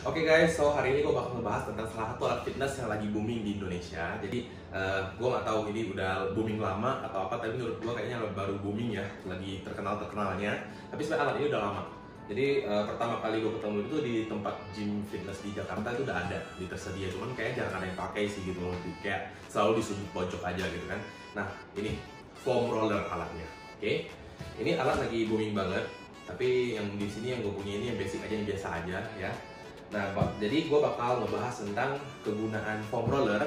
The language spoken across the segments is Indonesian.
Oke guys, so hari ini gue bakal ngebahas tentang salah satu alat fitness yang lagi booming di Indonesia. Jadi gue nggak tahu ini udah booming lama atau apa, tapi menurut gue kayaknya baru booming ya, lagi terkenalnya. Tapi sebenarnya alat ini udah lama. Jadi pertama kali gue ketemu itu di tempat gym fitness di Jakarta itu udah ada, tersedia. Cuman kayak jarang ada yang pakai sih gitu loh. Kayak selalu di sudut pojok aja gitu kan. Nah ini foam roller alatnya. Oke, ini alat lagi booming banget. Tapi yang di sini yang gue punya ini yang basic aja, yang biasa aja ya. Nah, jadi gue bakal ngebahas tentang kegunaan foam roller,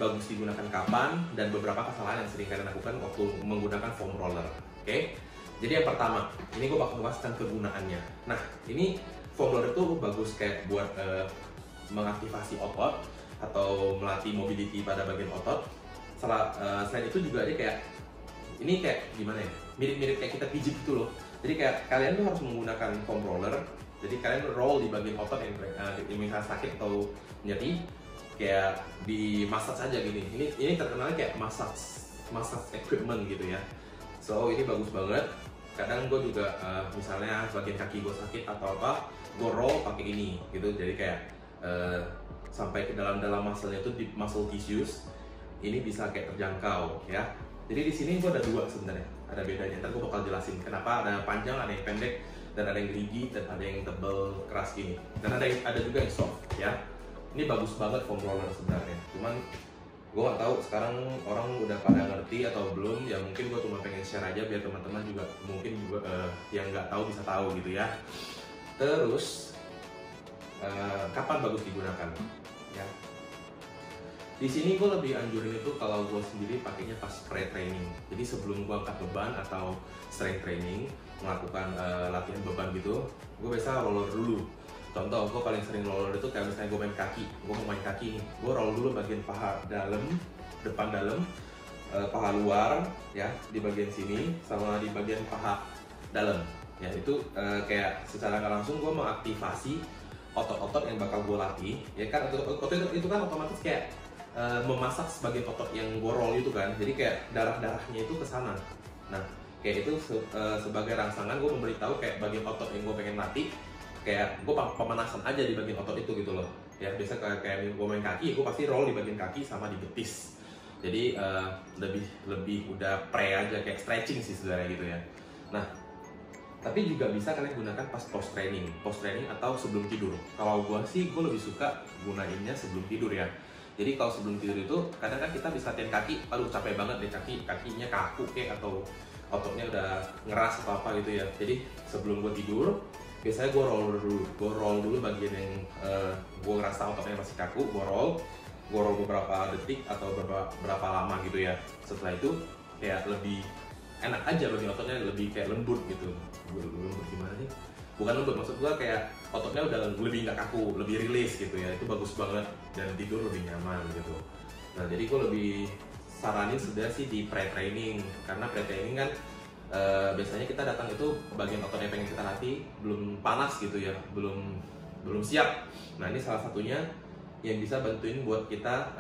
bagus digunakan kapan, dan beberapa kesalahan yang sering kalian lakukan waktu menggunakan foam roller. Oke? Jadi yang pertama, ini gue bakal ngebahas tentang kegunaannya. Nah, ini foam roller itu bagus kayak buat mengaktifasi otot atau melatih mobility pada bagian otot. Selain itu juga dia kayak, ini kayak gimana ya? Mirip-mirip kayak kita pijit gitu loh. Jadi kayak kalian tuh harus menggunakan foam roller. Jadi kalian roll di bagian otot yang misalnya sakit atau nyeri, kayak di massage aja gini. Ini terkenalnya kayak massage equipment gitu ya. So ini bagus banget. Kadang gue juga misalnya bagian kaki gue sakit atau apa, gue roll pakai ini gitu. Jadi kayak sampai ke dalam muscle-nya itu di muscle tissues ini bisa kayak terjangkau ya. Jadi di sini gue ada dua sebenarnya, ada bedanya. Ntar gue bakal jelasin kenapa ada panjang, ada yang pendek, dan ada yang gerigi, dan ada yang tebel keras gini. Dan ada juga yang soft ya. Ini bagus banget foam roller sebenarnya. Cuman gue nggak tahu sekarang orang udah pada ngerti atau belum. Ya mungkin gue cuma pengen share aja biar teman-teman juga mungkin juga yang nggak tahu bisa tahu gitu ya. Terus kapan bagus digunakan? Ya. Di sini gue lebih anjurin itu kalau gue sendiri pakainya pas pre-training. Jadi sebelum gue angkat beban atau strength training, melakukan latihan beban gitu, gue biasa roller dulu. Contoh, gue paling sering roller itu kayak misalnya gue main kaki. Gue mau main kaki nih, gue roll dulu bagian paha dalam, depan dalam, paha luar, ya di bagian sini, sama di bagian paha dalam. Ya itu kayak secara nggak langsung gue mengaktifasi otot-otot yang bakal gue latih. Ya kan, itu kan otomatis kayak memasak sebagai otot yang gue roll itu kan, jadi kayak darahnya itu ke sana. Nah, kayak itu sebagai rangsangan gue memberitahu kayak bagian otot yang gue pengen latih, kayak gue pemanasan aja di bagian otot itu gitu loh. Ya biasa kayak gue main kaki, gue pasti roll di bagian kaki sama di betis. Jadi lebih udah pre aja, kayak stretching sih sebenarnya gitu ya. Nah, tapi juga bisa kalian gunakan pas post training atau sebelum tidur. Kalau gue sih gue lebih suka gunainnya sebelum tidur ya. Jadi kalau sebelum tidur itu kadang kan kita bisa latihan kaki, aduh capek banget deh kakinya kaku kayak atau ototnya udah ngeras atau apa gitu ya. Jadi sebelum gue tidur biasanya gue roll dulu bagian yang gue ngerasa ototnya masih kaku, gue roll beberapa detik atau berapa lama gitu ya. Setelah itu kayak lebih enak aja bagian ototnya, lebih kayak lembut gitu. Lembut gimana nih? Bukan lembut, maksud gue kayak ototnya udah lebih nggak kaku, lebih rilis gitu ya. Itu bagus banget dan tidur lebih nyaman gitu. Nah jadi gue lebih saranin sebenarnya sih di pre-training, karena pre-training kan biasanya kita datang itu bagian otot yang pengen kita latih belum panas gitu ya, belum siap. Nah ini salah satunya yang bisa bantuin buat kita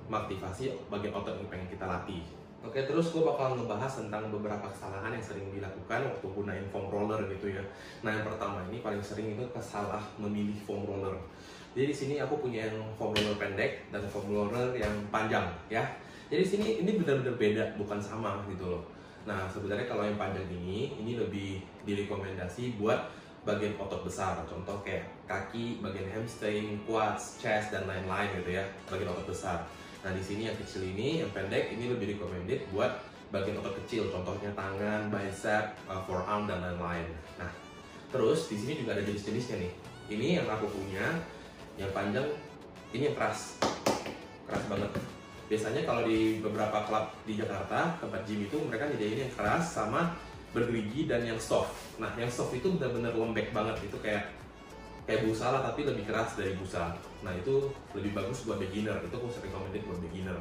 mengaktifasi bagian otot yang pengen kita latih. Oke, terus gue bakal ngebahas tentang beberapa kesalahan yang sering dilakukan waktu gunain foam roller gitu ya. Nah, yang pertama ini paling sering itu kesalah memilih foam roller. Jadi di sini aku punya yang foam roller pendek dan foam roller yang panjang ya. Jadi di sini ini benar-benar beda, bukan sama gitu loh. Nah, sebenarnya kalau yang panjang ini lebih direkomendasi buat bagian otot besar. Contoh kayak kaki, bagian hamstring, quads, chest dan lain-lain gitu ya, bagian otot besar. Nah di sini yang kecil ini, yang pendek ini lebih recommended buat bagian otot kecil, contohnya tangan, bicep, forearm dan lain-lain. Nah terus di sini juga ada jenis-jenisnya nih. Ini yang aku punya, yang panjang, ini yang keras banget. Biasanya kalau di beberapa klub di Jakarta, tempat gym itu mereka nyediain yang keras sama bergerigi dan yang soft. Nah yang soft itu benar-benar lembek banget, itu kayak busa lah tapi lebih keras dari busa. Nah itu lebih bagus buat beginner, itu aku recommended buat beginner.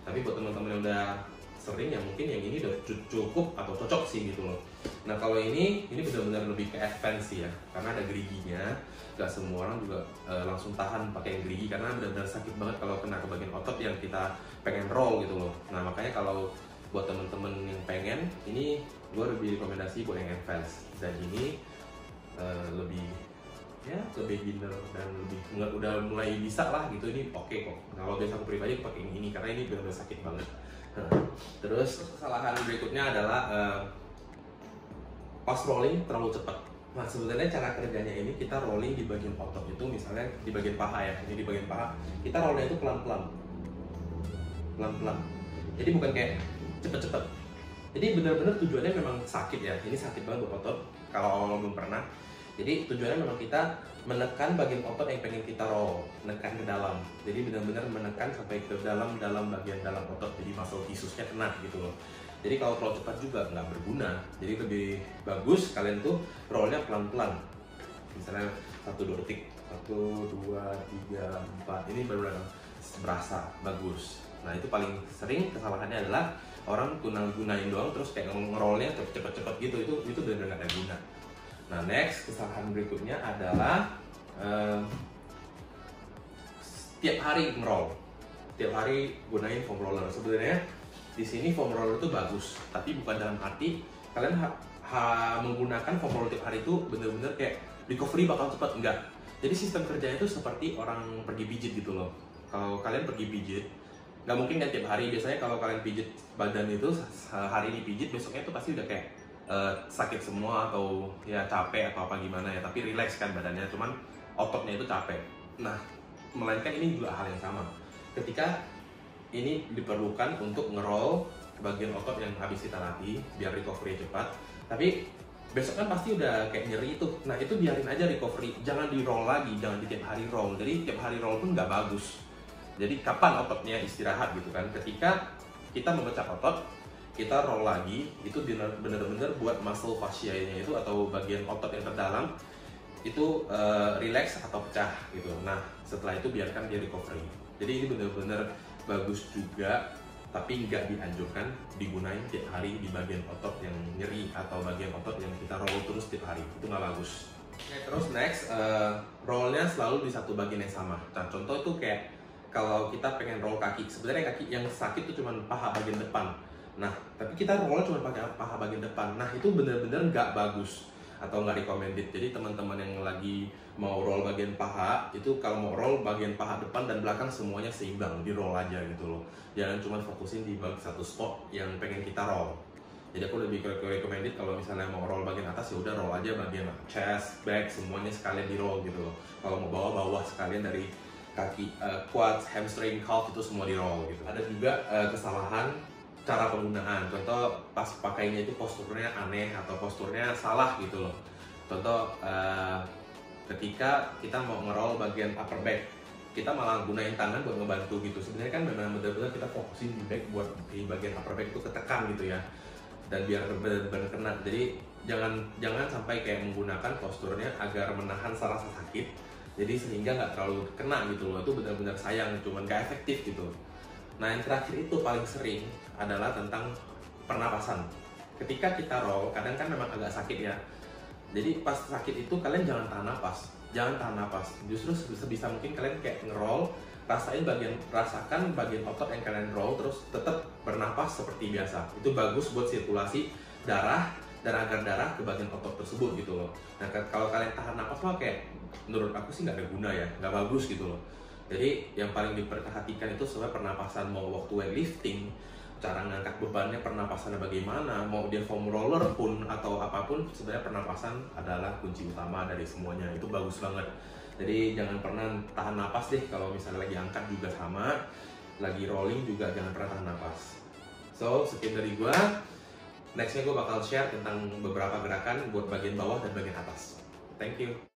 Tapi buat teman-teman yang udah sering ya mungkin yang ini udah cukup atau cocok sih gitu loh. Nah kalau ini benar-benar lebih ke advance sih ya, karena ada geriginya. Gak semua orang juga langsung tahan pakai yang gerigi, karena benar-benar sakit banget kalau kena ke bagian otot yang kita pengen roll gitu loh. Nah makanya kalau buat teman-teman yang pengen, ini gue lebih rekomendasi buat yang advance. Dan ini lebih ya ke beginner dan lebih udah mulai bisa lah gitu, ini oke kok. Kalau biasa aku pribadi aku pakai ini karena ini benar-benar sakit banget. Terus kesalahan berikutnya adalah pas rolling terlalu cepat. Nah sebenarnya cara kerjanya ini kita rolling di bagian otot itu, misalnya di bagian paha ya, ini di bagian paha kita rollnya itu pelan-pelan, jadi bukan kayak cepet-cepet. Jadi benar-benar tujuannya memang sakit ya, ini sakit banget buat otot kalau awal belum pernah. Jadi tujuannya memang kita menekan bagian otot yang pengen kita roll, menekan ke dalam. Jadi benar-benar menekan sampai ke dalam bagian dalam otot, jadi muscle tisusnya kena gitu loh. Jadi kalau terlalu cepat juga nggak berguna. Jadi lebih bagus kalian tuh rollnya pelan-pelan. Misalnya 1-2 detik, 1, 2, 3, 4. Ini baru berasa bagus. Nah itu paling sering kesalahannya adalah orang gunain doang terus kayak ngerollnya cepet-cepet gitu. Itu benar-benar nggak ada guna. Nah next kesalahan berikutnya adalah tiap hari ngeroll, tiap hari gunain foam roller. Sebenarnya di sini foam roller itu bagus, tapi bukan dalam arti kalian menggunakan foam roller tiap hari itu bener-bener kayak recovery bakal cepat, enggak. Jadi sistem kerjanya itu seperti orang pergi pijit gitu loh. Kalau kalian pergi pijit, nggak mungkin kan tiap hari. Biasanya kalau kalian pijit badan itu hari ini pijit, besoknya itu pasti udah kayak sakit semua atau ya capek atau apa gimana ya. Tapi relax kan badannya, cuman ototnya itu capek. Nah, melainkan ini juga hal yang sama. Ketika ini diperlukan untuk ngeroll bagian otot yang habis kita latih biar recovery cepat, tapi besok kan pasti udah kayak nyeri itu. Nah itu biarin aja recovery, jangan di roll lagi, jangan di tiap hari roll. Jadi tiap hari roll pun nggak bagus. Jadi kapan ototnya istirahat gitu kan? Ketika kita memecah otot, kita roll lagi, itu bener-bener buat muscle fascianya itu atau bagian otot yang terdalam itu relax atau pecah gitu. Nah setelah itu biarkan dia recovery. Jadi ini bener-bener bagus juga, tapi nggak dianjurkan digunain tiap hari di bagian otot yang nyeri atau bagian otot yang kita roll terus tiap hari, itu nggak bagus. Oke, terus next, rollnya selalu di satu bagian yang sama. Nah contoh itu kayak kalau kita pengen roll kaki, sebenarnya kaki yang sakit itu cuma paha bagian depan. Nah tapi kita roll cuma pakai paha bagian depan, nah itu bener-bener nggak bagus atau nggak recommended. Jadi teman-teman yang lagi mau roll bagian paha itu, kalau mau roll bagian paha depan dan belakang semuanya seimbang, di roll aja gitu loh. Jangan cuma fokusin di satu spot yang pengen kita roll. Jadi aku lebih recommended kalau misalnya mau roll bagian atas ya udah roll aja bagian chest, back, semuanya sekalian di roll gitu loh. Kalau mau bawah sekalian dari kaki, quads, hamstring, calf itu semua di roll gitu. Ada juga kesalahan cara penggunaan. Contoh pas pakainya itu posturnya aneh atau posturnya salah gitu loh. Contoh ketika kita mau ngeroll bagian upper back, kita malah gunain tangan buat ngebantu gitu. Sebenarnya kan memang benar-benar kita fokusin di back buat di bagian upper back itu ketekan gitu ya, dan biar benar-benar kena. Jadi jangan sampai kayak menggunakan posturnya agar menahan rasa sakit, jadi sehingga nggak terlalu kena gitu loh. Itu benar-benar sayang, cuman nggak efektif gitu. Nah yang terakhir itu paling sering adalah tentang pernapasan. Ketika kita roll, kadang kan memang agak sakit ya. Jadi pas sakit itu kalian jangan tahan napas, justru sebisa mungkin kalian kayak ngeroll, rasakan bagian otot yang kalian roll, terus tetap bernapas seperti biasa. Itu bagus buat sirkulasi darah dan agar darah ke bagian otot tersebut gitu loh. Nah kalau kalian tahan napas mah kayak menurut aku sih nggak ada guna ya, nggak bagus gitu loh. Jadi yang paling diperhatikan itu sebenarnya pernapasan, mau waktu weightlifting, cara ngangkat bebannya pernapasannya bagaimana, mau dia foam roller pun atau apapun, sebenarnya pernapasan adalah kunci utama dari semuanya. Itu bagus banget. Jadi jangan pernah tahan napas deh, kalau misalnya lagi angkat juga sama, lagi rolling juga jangan pernah tahan napas. So sekian dari gua. Nextnya gue bakal share tentang beberapa gerakan buat bagian bawah dan bagian atas. Thank you.